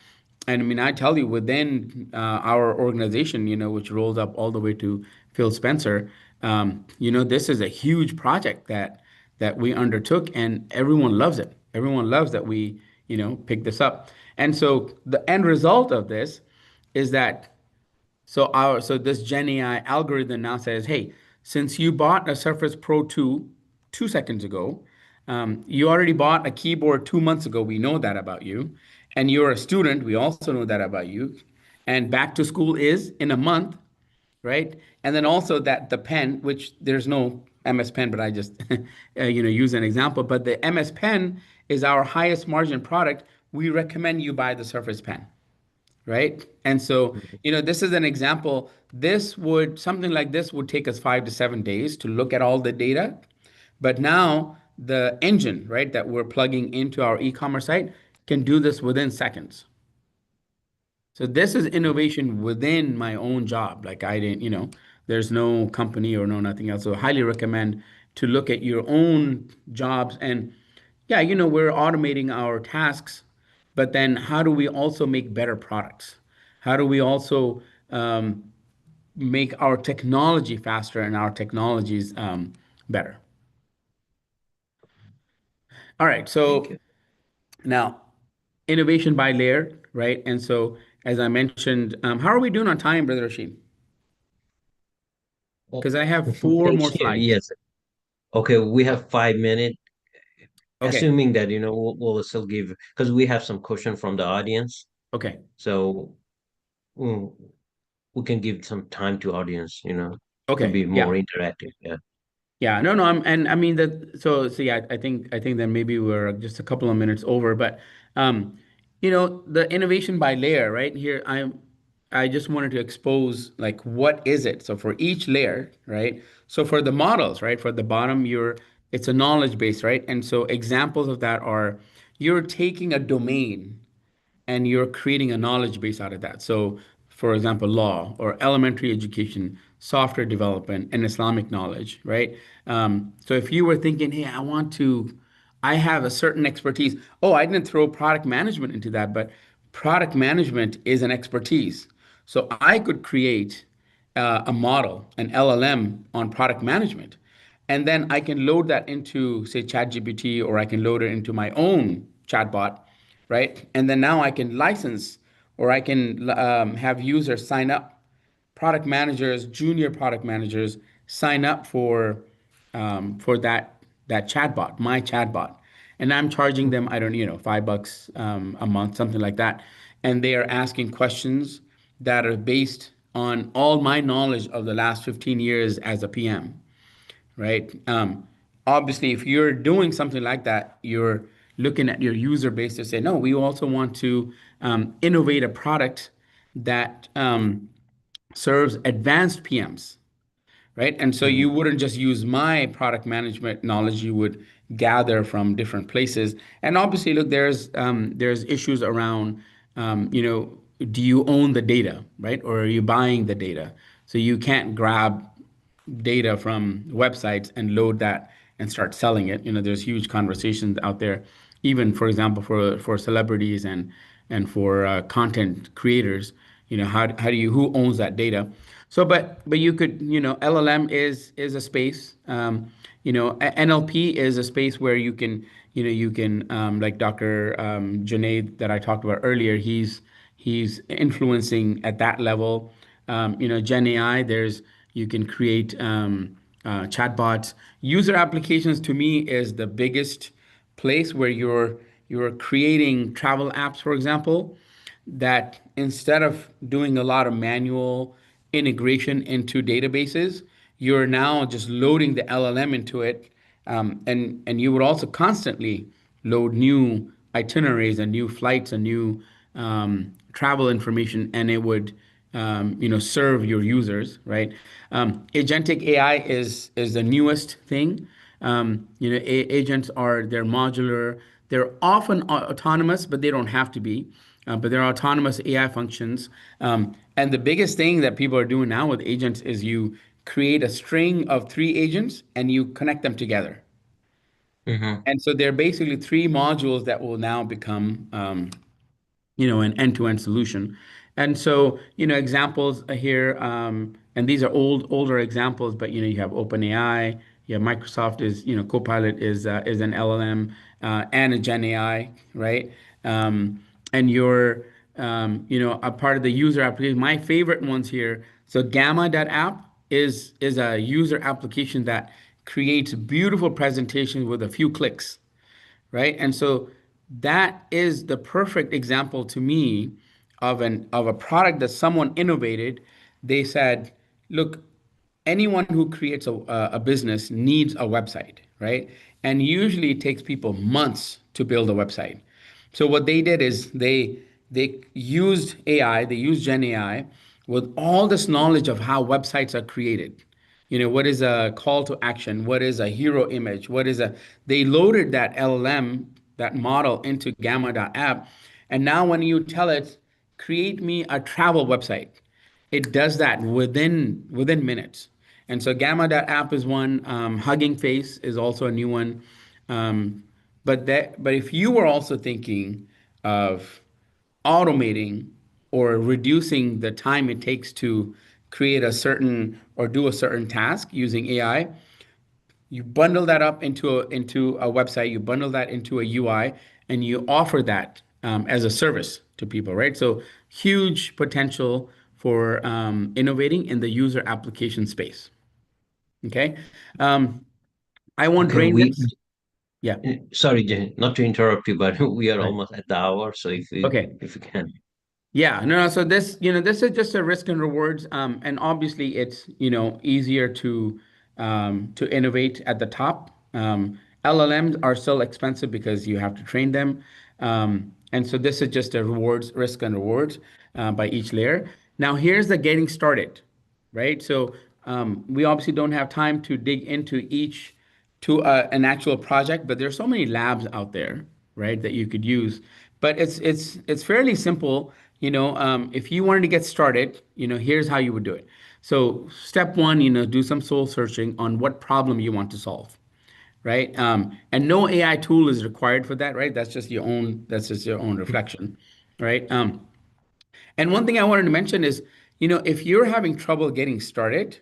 and I mean, I tell you, within our organization, which rolls up all the way to Phil Spencer, this is a huge project that we undertook, and everyone loves it. Everyone loves that we, pick this up. And so the end result of this is that so this Gen AI algorithm now says, hey, since you bought a Surface Pro 2 2 seconds ago, you already bought a keyboard 2 months ago. We know that about you. And you're a student. We also know that about you. And back to school is in a month, right? And then also that the pen, which there's no MS Pen, but I just use an example. But the MS Pen is our highest margin product. We recommend you buy the Surface Pen, right? And so, Mhm. this is an example. Something like this would take us 5 to 7 days to look at all the data. But now the engine, right, that we're plugging into our e-commerce site can do this within seconds. So this is innovation within my own job. Like I didn't, there's no company or no nothing else. So I highly recommend to look at your own jobs. And yeah, we're automating our tasks, but then how do we also make better products? How do we also make our technology faster and our technologies better? All right. Thank So you. now innovation by layer, right? And so as I mentioned, how are we doing on time, Brother Rashid? Oh, Because I have four more slides. yes. Okay, we have 5 minutes, Okay. assuming that, we'll still give, because we have some question from the audience. Okay. So mm, we can give some time to audience, to Okay. be more Yeah. interactive. Yeah. Yeah, no, no, and I mean that. So yeah, I think that maybe we're just a couple of minutes over, but um, the innovation by layer, right here, I just wanted to expose like what is it. So for each layer, right? So for the models, right, for the bottom, it's a knowledge base, right? And so examples of that are you're taking a domain and you're creating a knowledge base out of that. So, for example, law or elementary education, software development, and Islamic knowledge, right? So, if you were thinking, hey, I have a certain expertise. Oh, I didn't throw product management into that, but product management is an expertise. So, I could create a model, an LLM on product management. And then I can load that into, say, ChatGPT, or I can load it into my own chatbot, right? And then now I can license, or I can have users sign up, product managers, junior product managers sign up for that chatbot, my chatbot, and I'm charging them, I don't, $5 a month, something like that, and they are asking questions that are based on all my knowledge of the last 15 years as a PM, right? Obviously, if you're doing something like that, you're looking at your user base to say, no, we also want to innovate a product that serves advanced PMs, right? And so Mhm. you wouldn't just use my product management knowledge; you would gather from different places. And obviously, look, there's issues around, do you own the data, right, or are you buying the data? So you can't grab data from websites and load that and start selling it. There's huge conversations out there, even for example, for celebrities and for content creators. How do you who owns that data? So, but you could, LLM is a space. NLP is a space where you can like Dr. Junaid that I talked about earlier. He's influencing at that level. Gen AI, you can create chatbots. User applications to me is the biggest place where you're creating travel apps, for example, that instead of doing a lot of manual integration into databases, you're now just loading the LLM into it, and you would also constantly load new itineraries and new flights and new travel information, and it would serve your users, right? Agentic AI is the newest thing. Agents they're modular. They're often autonomous, but they don't have to be. But they're autonomous AI functions. And the biggest thing that people are doing now with agents is you create a string of three agents and you connect them together. Mhm. And so they're basically three modules that will now become an end-to-end solution. And so, examples here, and these are older examples, but you have OpenAI, you have Microsoft Copilot is an LLM and a Gen AI, right? And you're a part of the user application. My favorite ones here. So Gamma.app is a user application that creates beautiful presentations with a few clicks, right? And so that is the perfect example to me of a product that someone innovated. They said, look, anyone who creates a business needs a website, right? And usually it takes people months to build a website. So what they did is they used AI, they used Gen AI with all this knowledge of how websites are created. What is a call to action? What is a hero image? They loaded that LLM, that model into Gamma.app. And now when you tell it, create me a travel website, it does that within minutes. And so Gamma.app is one. Hugging Face is also a new one. Um, but if you were also thinking of automating or reducing the time it takes to create a certain or do a certain task using AI, you bundle that up into a website, you bundle that into a UI, and you offer that as a service to people, right? So huge potential for innovating in the user application space. Okay. Um, I won't Okay, drain this. Yeah. sorry, not to interrupt you, but we are Right. almost at the hour, so Okay. if you can. Yeah, no, no. So this, this is just a risk and rewards, and obviously it's, easier to innovate at the top. LLMs are still expensive because you have to train them, and so this is just a rewards, risk and rewards by each layer. Now here's the getting started, right? So we obviously don't have time to dig into each to an actual project, but there's so many labs out there, right, that you could use. But it's fairly simple. If you wanted to get started, here's how you would do it. So step one, do some soul searching on what problem you want to solve, right? And no AI tool is required for that, right? That's just your own reflection, right? And one thing I wanted to mention is, if you're having trouble getting started,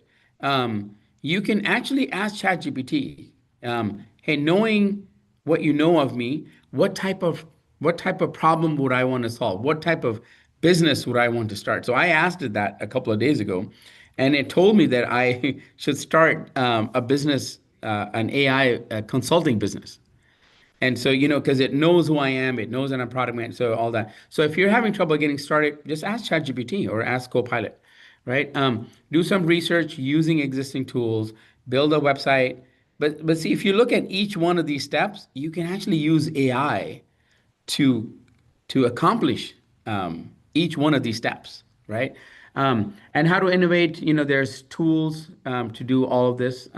you can actually ask ChatGPT, hey, knowing what you know of me, what type of problem would I want to solve? What type of business would I want to start? So I asked it that a couple of days ago, and it told me that I should start a business, an AI consulting business. And so, because it knows who I am, it knows that I'm product manager, so all that. So if you're having trouble getting started, just ask ChatGPT or ask Copilot, right? Do some research using existing tools, build a website. But see, if you look at each one of these steps, you can actually use AI to to accomplish each one of these steps, right? And how to innovate, there's tools to do all of this.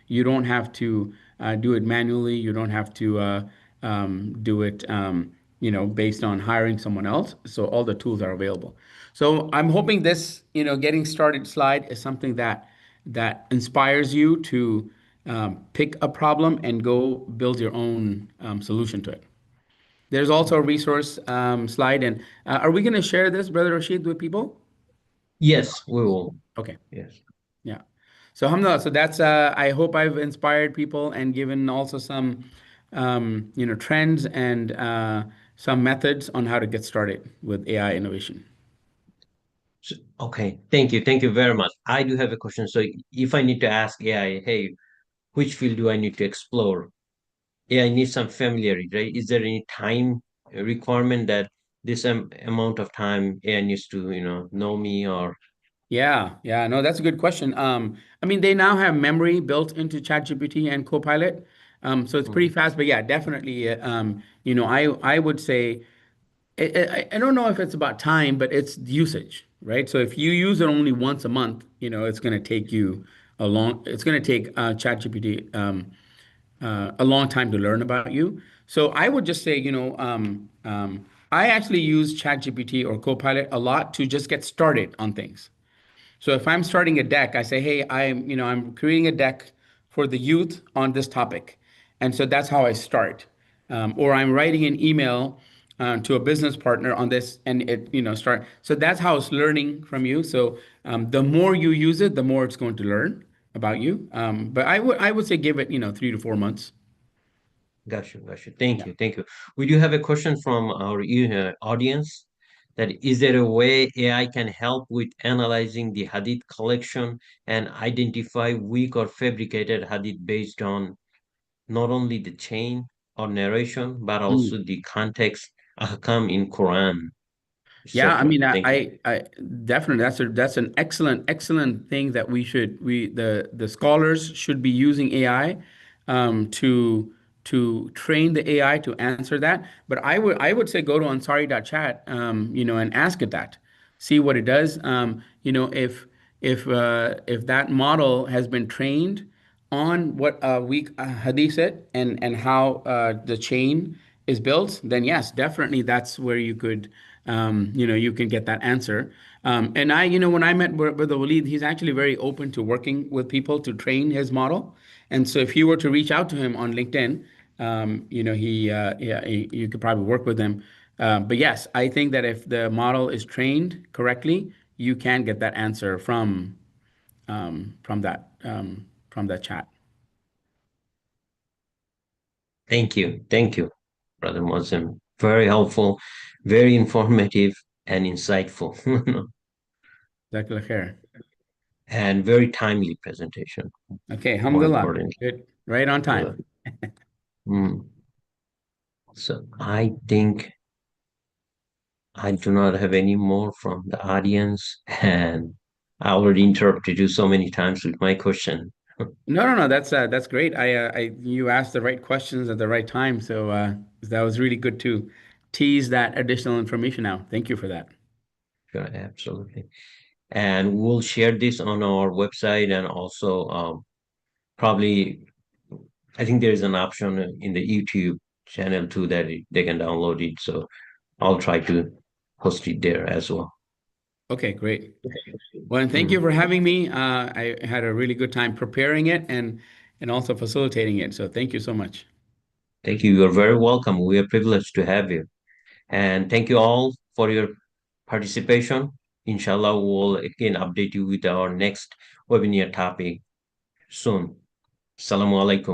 You don't have to do it manually. You don't have to do it, based on hiring someone else. So all the tools are available. So I'm hoping this, getting started slide is something that inspires you to pick a problem and go build your own solution to it. There's also a resource slide. And are we going to share this, Brother Rashid, with people? Yes, we will. Okay. Yes. Yeah. So, alhamdulillah. So that's, I hope I've inspired people and given also some, trends and some methods on how to get started with AI innovation. Okay, thank you. Thank you very much. I do have a question. So if I need to ask AI, hey, which field do I need to explore? AI needs some familiarity, right? Is there any time requirement that this amount of time AI needs to, know me or Yeah, yeah, no, that's a good question. I mean, they now have memory built into ChatGPT and Copilot, so it's pretty Mhm. fast. But yeah, definitely, I would say I don't know if it's about time, but it's usage, right? So if you use it only once a month, it's going to take you it's going to take ChatGPT a long time to learn about you. So I would just say, I actually use ChatGPT or Copilot a lot to just get started on things. So if I'm starting a deck, I say, hey, I'm creating a deck for the youth on this topic. And so that's how I start. Or I'm writing an email to a business partner on this and it, start. So that's how it's learning from you. So the more you use it, the more it's going to learn about you. But I would say give it, 3 to 4 months. got you, got you. Thank Yeah. you, thank you. We do have a question from our audience that is there a way AI can help with analyzing the hadith collection and identify weak or fabricated hadith based on not only the chain or narration, but also the context, ahkam in Quran, Yeah, I etc. mean, I, Thank you. I, I definitely that's an excellent thing that the scholars should be using AI to train the AI to answer that. But I would say go to ansari.chat, and ask it that, see what it does. If that model has been trained on what weak hadith said and how the chain is built, then yes, definitely that's where you can get that answer. And when I met with the Walid, he's actually very open to working with people to train his model. And so if you were to reach out to him on LinkedIn, you could probably work with him. But yes, I think that if the model is trained correctly, you can get that answer from that chat. Thank you, Brother Muslim. Very helpful, very informative, and insightful. Jazakallah khair. and very timely presentation, Okay, more alhamdulillah. importantly. Good. Right on time. Mm. So I think I do not have any more from the audience, and I already interrupted you so many times with my question. No. That's great. You asked the right questions at the right time, so that was really good to tease that additional information out. Thank you for that. Sure, absolutely. And we'll share this on our website, and also probably I think there is an option in the YouTube channel too that they can download it. So I'll try to post it there as well. Okay, great. Well, and thank you Mm. for having me. I had a really good time preparing it and also facilitating it. So thank you so much. Thank you. You're very welcome. We are privileged to have you. And thank you all for your participation. Inshallah, we'll again update you with our next webinar topic soon. Assalamu alaikum.